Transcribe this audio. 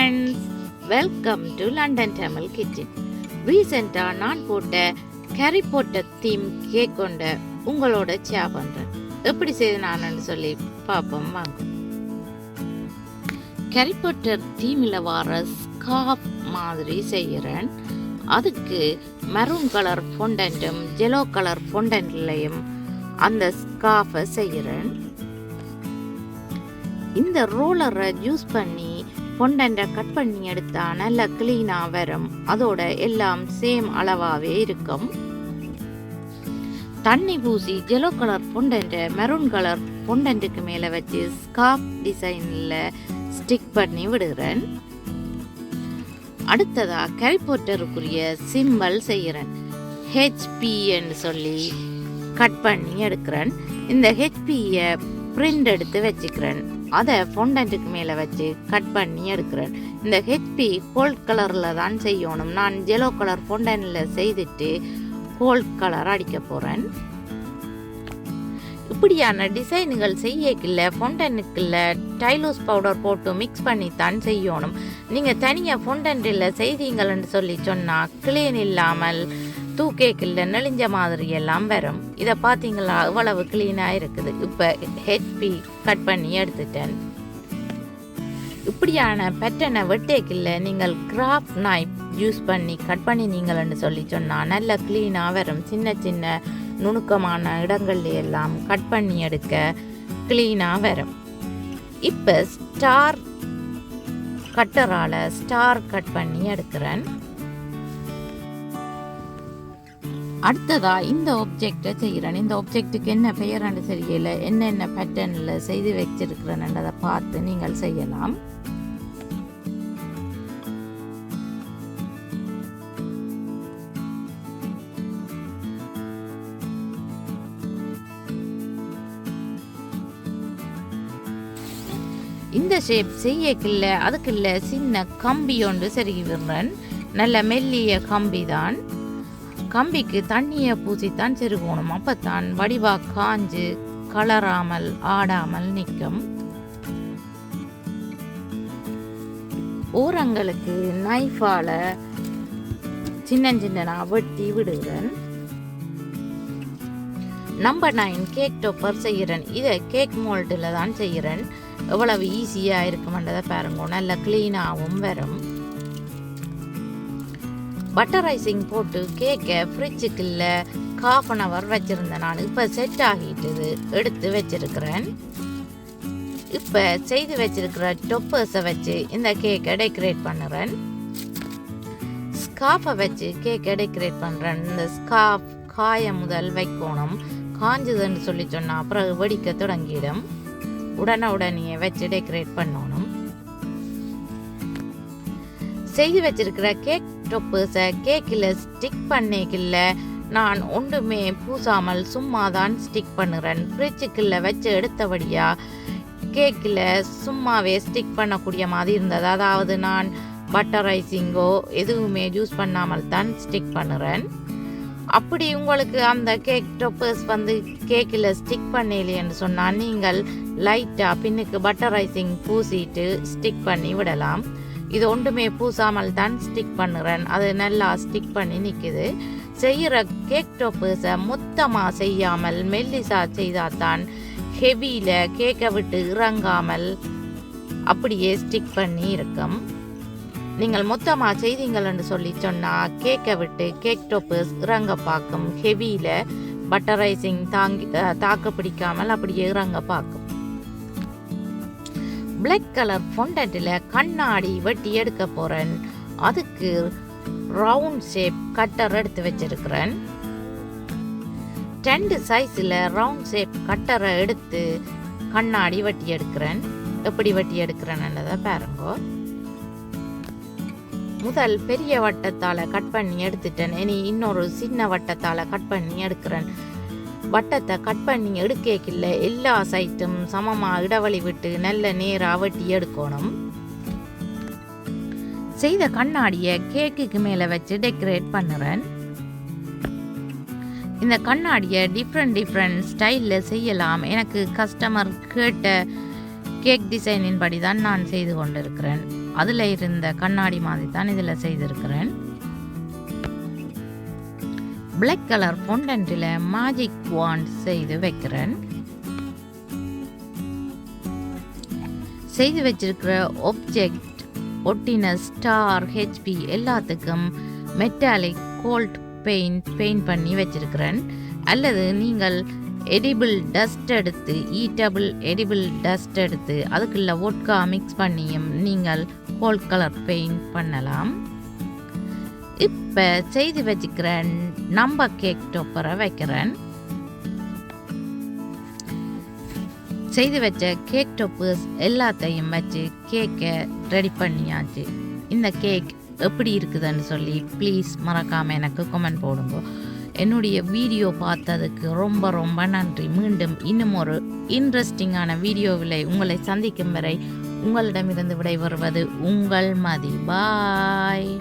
Friends, welcome to London Tamil kitchen. ரீசெண்டாக நான் போட்ட ஹாரி பாட்டர் தீம் கேக் கொண்ட உங்களோட ஷேர் பண்ணுறேன். எப்படி செய்து நான் சொல்லி பார்ப்போம் வாங்க. ஹாரி பாட்டர் தீமில் வர ஸ்கார்ஃப் மாதிரி செய்கிறேன். அதுக்கு மெரூன் கலர் ஃபொண்டன்ட்டும் ஜெலோ கலர் ஃபொண்டன்ட்லையும் அந்த ஸ்கார்ஃபை செய்கிறேன். இந்த ரோலரை யூஸ் பண்ணி ஃபொண்டன்ட்டை கட் பண்ணி எடுத்தால் நல்லா க்ளீனாக வரும். அதோட எல்லாம் சேம் அளவாகவே இருக்கும். தண்ணி பூசி ஜெலோ கலர் ஃபொண்டன்ட்டை மெரூன் கலர் ஃபொண்டன்ட்டுக்கு மேலே வச்சு ஸ்கார்ஃப் டிசைனில் ஸ்டிக் பண்ணி விடுகிறேன். அடுத்ததாக ஹாரி பாட்டருக்குரிய சிம்பல் செய்கிறேன். ஹெச்பின்னு சொல்லி கட் பண்ணி எடுக்கிறேன். இந்த ஹெச்பியை பிரிண்ட் எடுத்து வச்சுக்கிறேன். அதை ஃபொண்டன்ட்டுக்கு மேலே வச்சு கட் பண்ணி எடுக்கிறேன். இந்த ஹெச்பி கோல்ட் கலரில் தான் செய்யணும். நான் ஜெலோ கலர் ஃபொண்டனில் செய்துட்டு கோல்ட் கலர் அடிக்க போகிறேன். இப்படியான டிசைனுகள் செய்யக்கில்ல ஃபொண்டனுக்குள்ள டைலூஸ் பவுடர் போட்டு மிக்ஸ் பண்ணி தான் செய்யணும். நீங்கள் தனியாக ஃபொண்டன்ட்டில் செய்தீங்கள்னு சொல்லி சொன்னால் கிளீன் இல்லாமல் தூக்கேக்கில்ல நெளிஞ்ச மாதிரி எல்லாம் வரும். இதை பார்த்தீங்களா இவ்வளவு கிளீனாக இருக்குது. இப்போ ஹெச்பி கட் பண்ணி எடுத்துட்டேன். இப்படியான பேட்டர்னை வெட்டேக்கில்ல நீங்கள் கிராஃப்ட் நைஃப் யூஸ் பண்ணி கட் பண்ணினீங்கள்னு சொல்லி சொன்னால் நல்ல கிளீனாக வரும். சின்ன சின்ன நுணுக்கமான இடங்கள்ல எல்லாம் கட் பண்ணி எடுக்க கிளீனாக வரும். இப்போ ஸ்டார் கட்டரால் ஸ்டார் கட் பண்ணி எடுக்கிறேன். அடுத்ததா இந்த ஆப்ஜெக்டை செய்கிறேன். இந்த ஆப்ஜெக்டுக்கு என்ன பெயர்ன்னு தெரியல, என்னென்ன பேட்டர்னில் செய்து வச்சிருக்கிறேன்றதை பார்த்து நீங்கள் செய்யலாம். இந்த ஷேப் செய்யக்கில்ல அதுக்குள்ள சின்ன கம்பி ஒன்று செருகி விடுறேன். நல்ல மெல்லிய கம்பி தான். கம்பிக்கு தண்ணியை பூசித்தான் செருகணும். அப்பத்தான் வடிவா காஞ்சு கலராமல் ஆடாமல் நிற்கும். ஓரங்களுக்கு நைஃபால சின்ன சின்ன வெட்டி விடுகிறேன். நம்பர் 9 கேக் டாப்பர் செய்கிறேன். இதை கேக் மோல்டில் தான் செய்கிறேன். எவ்வளவு ஈஸியாக இருக்குமென்றதை பாருங்க. நல்ல க்ளீனாகவும் வரும். பட்டர் ஐசிங் போட்டு கேக்கை ஃப்ரிட்ஜுக்குள்ள 1/2 hour வச்சுருந்தேன். நான் இப்போ செட் ஆகிட்டுது எடுத்து வச்சிருக்கிறேன். இப்போ செய்து வச்சிருக்கிற டொப்பர்ஸை வச்சு இந்த கேக்கை டெக்கரேட் பண்ணுறேன். ஸ்கார்ஃபை வச்சு கேக்கை டெக்கரேட் பண்ணுறேன். இந்த ஸ்கார்ஃப் காய முதல் வைக்கணும். காஞ்சதுன்னு சொல்லி சொன்னால் அப்புறம் வெடிக்க தொடங்கிடும். உடனே வச்சு டெக்கரேட் பண்ணணும். செய்து வச்சிருக்கிற கேக் டொப்பர்ஸை கேக்கில் ஸ்டிக் பண்ணிக்கில்ல நான் ஒன்றுமே பூசாமல் சும்மா தான் ஸ்டிக் பண்ணுறேன். ஃப்ரிட்ஜுக்குள்ள வச்சு எடுத்தபடியாக கேக்கில் சும்மாவே ஸ்டிக் பண்ணக்கூடிய மாதிரி இருந்தது. அதாவது நான் பட்டர் ஐசிங்கோ எதுவுமே யூஸ் பண்ணாமல் தான் ஸ்டிக் பண்ணுறேன். அப்படி உங்களுக்கு அந்த கேக் டொப்பர்ஸ் கேக்கில் ஸ்டிக் பண்ணலைன்னு சொன்னால் நீங்கள் லைட்டாக பின்னுக்கு பட்டர் ஐசிங் பூசிட்டு ஸ்டிக் பண்ணி விடலாம். இது ஒன்றுமே பூசாமல் தான் ஸ்டிக் பண்ணுறேன். அது நல்லா ஸ்டிக் பண்ணி நிற்குது. செய்கிற கேக் டாப்பர்ஸை மொத்தமாக செய்யாமல் மெல்லிசா செய்தால் தான் ஹெவியில் கேக்கை விட்டு இறங்காமல் அப்படியே ஸ்டிக் பண்ணி இருக்கும். நீங்கள் மொத்தமாக செய்தீங்கள்னு சொல்லி சொன்னால் கேக்கை விட்டு கேக் டாப்பர்ஸ் இறங்க பார்க்கும். ஹெவியில் பட்டர் ஐசிங் தாக்க பிடிக்காமல் அப்படியே இறங்க பார்க்கும். பிளாக் கலர் ஃபொண்டன்ட்டில் கண்ணாடி வெட்டி எடுக்க போகிறேன். அதுக்கு ரவுண்ட் ஷேப் கட்டர் எடுத்து வச்சிருக்கிறேன். 2 சைஸில் ரவுண்ட் ஷேப் கட்டரை எடுத்து கண்ணாடி வெட்டி எடுக்கிறேன். எப்படி வெட்டி எடுக்கிறேன்னு பாருங்க. முதல் பெரிய வட்டத்தால் கட் பண்ணி எடுத்துட்டேன். இனி இன்னொரு சின்ன வட்டத்தால் கட் பண்ணி எடுக்கிறேன். வட்டத்தை கட் பண்ணி எடுக்கல எல்லா சைட்டும் சமமாக இடைவெளி விட்டு நல்ல நேராக வெட்டி எடுக்கணும். செய்த கண்ணாடியை கேக்குக்கு மேலே வச்சு டெக்கரேட் பண்ணுறேன். இந்த கண்ணாடியை டிஃப்ரெண்ட் ஸ்டைலில் செய்யலாம். எனக்கு கஸ்டமர் கேட்ட கேக் டிசைனின் படி தான் நான் செய்து கொண்டிருக்கிறேன். அதில் இருந்த கண்ணாடி மாதிரி தான் இதில் செய்திருக்கிறேன். பிளாக் கலர் ஃபொண்டன்ட்டில் மேஜிக் வாண்ட் செய்து வைக்கிறேன். செய்து வச்சிருக்கிற ஆப்ஜெக்ட் ஒட்டின ஸ்டார் ஹெச்பி எல்லாத்துக்கும் மெட்டாலிக் கோல்ட் பெயிண்ட் பண்ணி வச்சிருக்கிறேன். அல்லது நீங்கள் எடிபிள் டஸ்ட் எடுத்து ஈட்டபிள் எடிபிள் டஸ்ட் எடுத்து அதுக்குள்ள வோட்கா மிக்ஸ் பண்ணியும் நீங்கள் கோல்ட் கலர் பெயிண்ட் பண்ணலாம். இப்போ செய்து வச்சுக்கிற நம்ம கேக் டொப்பரை வைக்கிறேன். செய்து வச்ச கேக் டொப்பர்ஸ் எல்லாத்தையும் வச்சு கேக்கை ரெடி பண்ணியாச்சு. இந்த கேக் எப்படி இருக்குதுன்னு சொல்லி ப்ளீஸ் மறக்காமல் எனக்கு கமெண்ட் போடுங்க. என்னுடைய வீடியோ பார்த்ததுக்கு ரொம்ப ரொம்ப நன்றி. மீண்டும் இன்னும் ஒரு இன்ட்ரெஸ்டிங்கான வீடியோவில் உங்களை சந்திக்கும் வரை உங்களிடமிருந்து விடைபெறுவது உங்கள் மதி. பாய்.